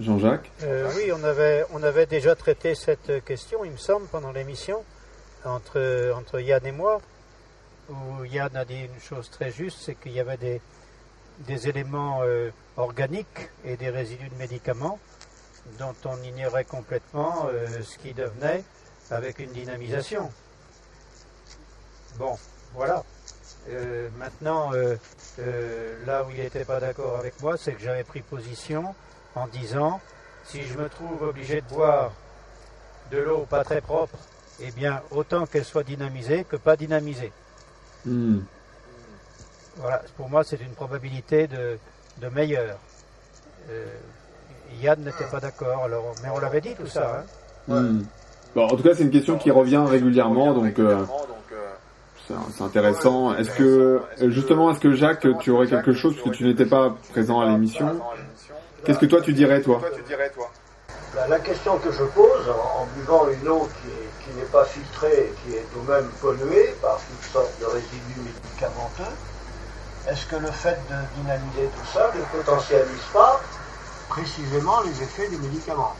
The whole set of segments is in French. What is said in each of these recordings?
Jean-Jacques? Oui, on avait déjà traité cette question, il me semble, pendant l'émission, entre Yann et moi, où Yann a dit une chose très juste, c'est qu'il y avait des éléments organiques et des résidus de médicaments dont on ignorait complètement ce qui devenait avec une dynamisation. Bon, voilà. Maintenant, là où il n'était pas d'accord avec moi, c'est que j'avais pris position en disant, si je me trouve obligé de boire de l'eau pas très propre, eh bien, autant qu'elle soit dynamisée que pas dynamisée. Voilà, pour moi, c'est une probabilité de meilleure. Yann n'était pas d'accord, alors, mais on l'avait dit tout ça. Hein. Bon, en tout cas, c'est une question qui revient régulièrement, donc c'est intéressant. Est-ce que Jacques, tu aurais quelque chose, parce que tu n'étais pas présent à l'émission? Qu'est-ce que toi tu dirais, toi? La question que je pose, en buvant une eau qui n'est pas filtrée et qui est tout de même polluée par toutes sortes de résidus médicamenteux, est-ce que le fait de dynamiser tout ça ne potentialise pas précisément les effets des médicaments?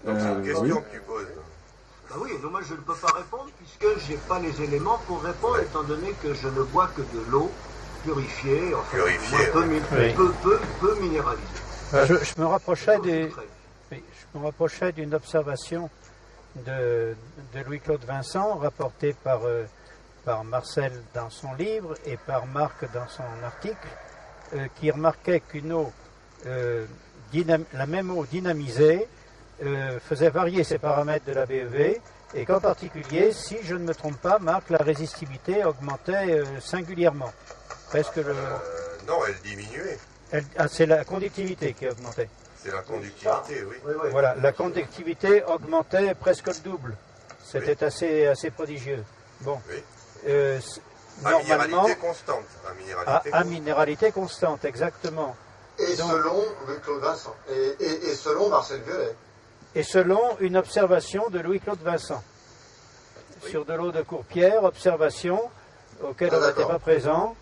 Donc c'est une question que tu poses. Ben oui, donc moi je ne peux pas répondre puisque je n'ai pas les éléments pour répondre, étant donné que je ne bois que de l'eau purifiée, enfin, peu minéralisée. Je me rapprochais d'une observation de Louis-Claude Vincent, rapportée par Marcel dans son livre et par Marc dans son article, qui remarquait qu'une eau, la même eau dynamisée, faisait varier ses paramètres de la BEV, et qu'en particulier, si je ne me trompe pas, Marc, la résistivité augmentait singulièrement. Presque non, elle diminuait. C'est la conductivité qui augmentait. C'est la conductivité, oui. Voilà, la conductivité augmentait presque le double. C'était assez prodigieux. Bon. Oui. Normalement, minéralité constante. À minéralité constante, exactement. Et donc, selon Louis-Claude Vincent. Et selon Marcel Violet. Et selon une observation de Louis-Claude Vincent. Oui. Sur de l'eau de Courpierre, observation auquel on n'était pas présent,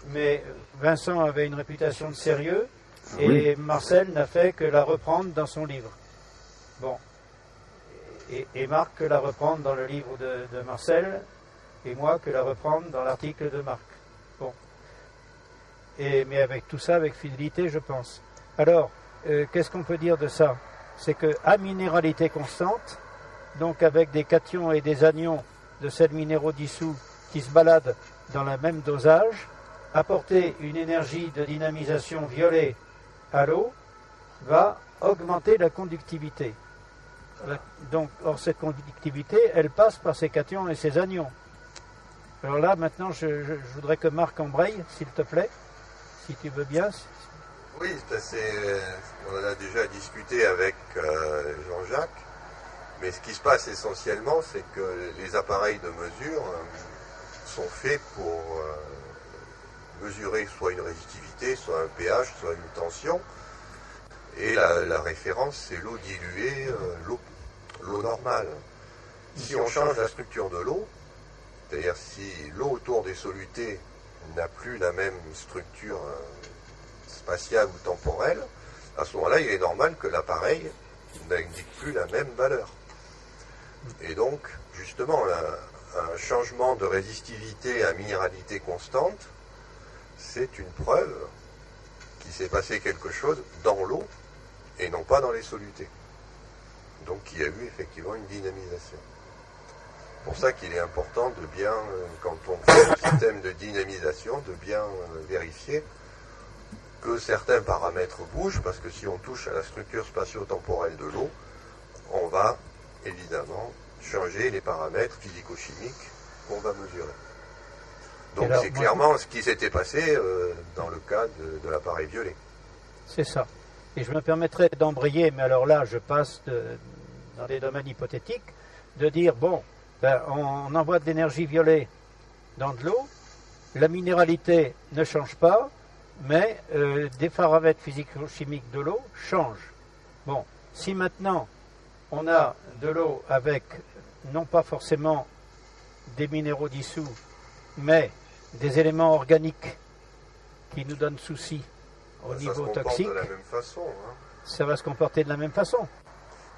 mais Vincent avait une réputation de sérieux, et Marcel n'a fait que la reprendre dans son livre. Bon. Et Marc que la reprendre dans le livre de Marcel, et moi que la reprendre dans l'article de Marc. Bon. Mais avec tout ça, avec fidélité, je pense. Alors, qu'est-ce qu'on peut dire de ça? C'est qu'à minéralité constante, donc avec des cations et des anions de sels minéraux dissous qui se baladent dans le même dosage, apporter une énergie de dynamisation violet à l'eau va augmenter la conductivité. Donc, or cette conductivité, elle passe par ces cations et ces anions. Alors là, maintenant, je voudrais que Marc embraye, s'il te plaît, si tu veux bien. Oui, on en a déjà discuté avec Jean-Jacques, mais ce qui se passe essentiellement, c'est que les appareils de mesure sont faits pour mesurer soit une résistivité, soit un pH, soit une tension, et la référence, c'est l'eau diluée, l'eau normale. Si on change la structure de l'eau, c'est-à-dire si l'eau autour des solutés n'a plus la même structure spatiale ou temporelle, à ce moment-là, il est normal que l'appareil n'indique plus la même valeur. Et donc, justement, un changement de résistivité à minéralité constante, c'est une preuve qu'il s'est passé quelque chose dans l'eau et non pas dans les solutés. Donc, il y a eu effectivement une dynamisation. C'est pour ça qu'il est important de bien, quand on fait le système de dynamisation, de bien vérifier que certains paramètres bougent, parce que si on touche à la structure spatio-temporelle de l'eau, on va évidemment changer les paramètres physico-chimiques qu'on va mesurer. Donc alors, c'est clairement ce qui s'était passé dans le cas de l'appareil violet. C'est ça. Et je me permettrai d'embrayer, mais alors là je passe dans des domaines hypothétiques, de dire, bon, on envoie de l'énergie violet dans de l'eau, la minéralité ne change pas, mais des paramètres physico-chimiques de l'eau changent. Bon, si maintenant on a de l'eau avec non pas forcément des minéraux dissous, mais des éléments organiques qui nous donne souci au Ça niveau se comporte toxique, de la même façon. Hein. ça va se comporter de la même façon.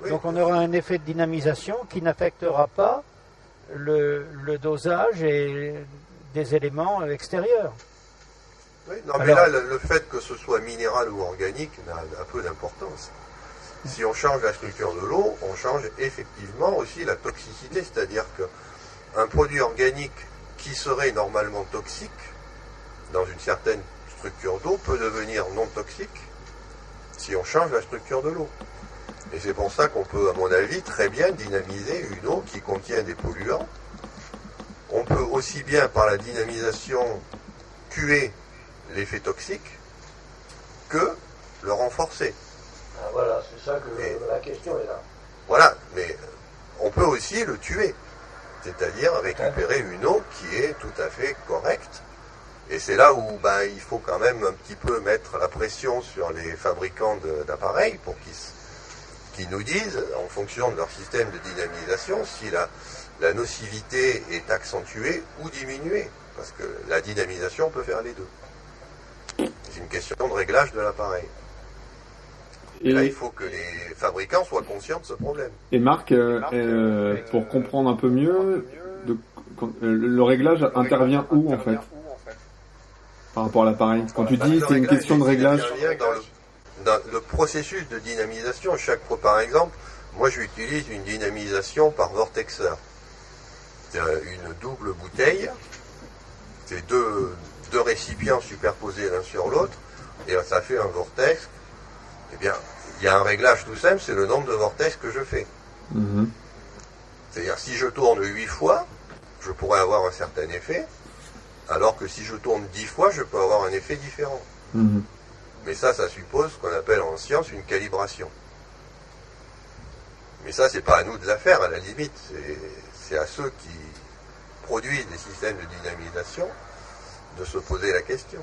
Oui, Donc on aura un effet de dynamisation qui n'affectera pas le dosage et des éléments extérieurs. oui, non, mais Alors- là, le fait que ce soit minéral ou organique n'a un peu d'importance. Si on change la structure de l'eau, on change effectivement aussi la toxicité, c'est-à-dire qu'un produit organique qui serait normalement toxique dans une certaine structure d'eau peut devenir non toxique si on change la structure de l'eau. Et c'est pour ça qu'on peut, à mon avis, très bien dynamiser une eau qui contient des polluants. On peut aussi bien, par la dynamisation, tuer l'effet toxique que le renforcer. Ah, voilà, c'est ça que la question est là. Voilà, mais on peut aussi le tuer, c'est-à-dire récupérer une eau qui est tout à fait correcte. Et c'est là où il faut quand même un petit peu mettre la pression sur les fabricants d'appareils pour qu'ils nous disent, en fonction de leur système de dynamisation, si la nocivité est accentuée ou diminuée. Parce que la dynamisation peut faire les deux. C'est une question de réglage de l'appareil. Et là, il faut que les fabricants soient conscients de ce problème. Et Marc, pour comprendre un peu mieux, le réglage intervient où en fait par rapport à l'appareil? Quand tu dis c'est une question de réglage, dans le processus de dynamisation, par exemple, moi j'utilise une dynamisation par vortexeur. C'est une double bouteille, c'est deux récipients superposés l'un sur l'autre, et ça fait un vortex. Eh bien, il y a un réglage tout simple, c'est le nombre de vortex que je fais. Mhm. C'est-à-dire, si je tourne 8 fois, je pourrais avoir un certain effet, alors que si je tourne 10 fois, je peux avoir un effet différent. Mhm. Mais ça suppose ce qu'on appelle en science une calibration. Mais ça, c'est pas à nous de la faire, à la limite. C'est à ceux qui produisent des systèmes de dynamisation de se poser la question.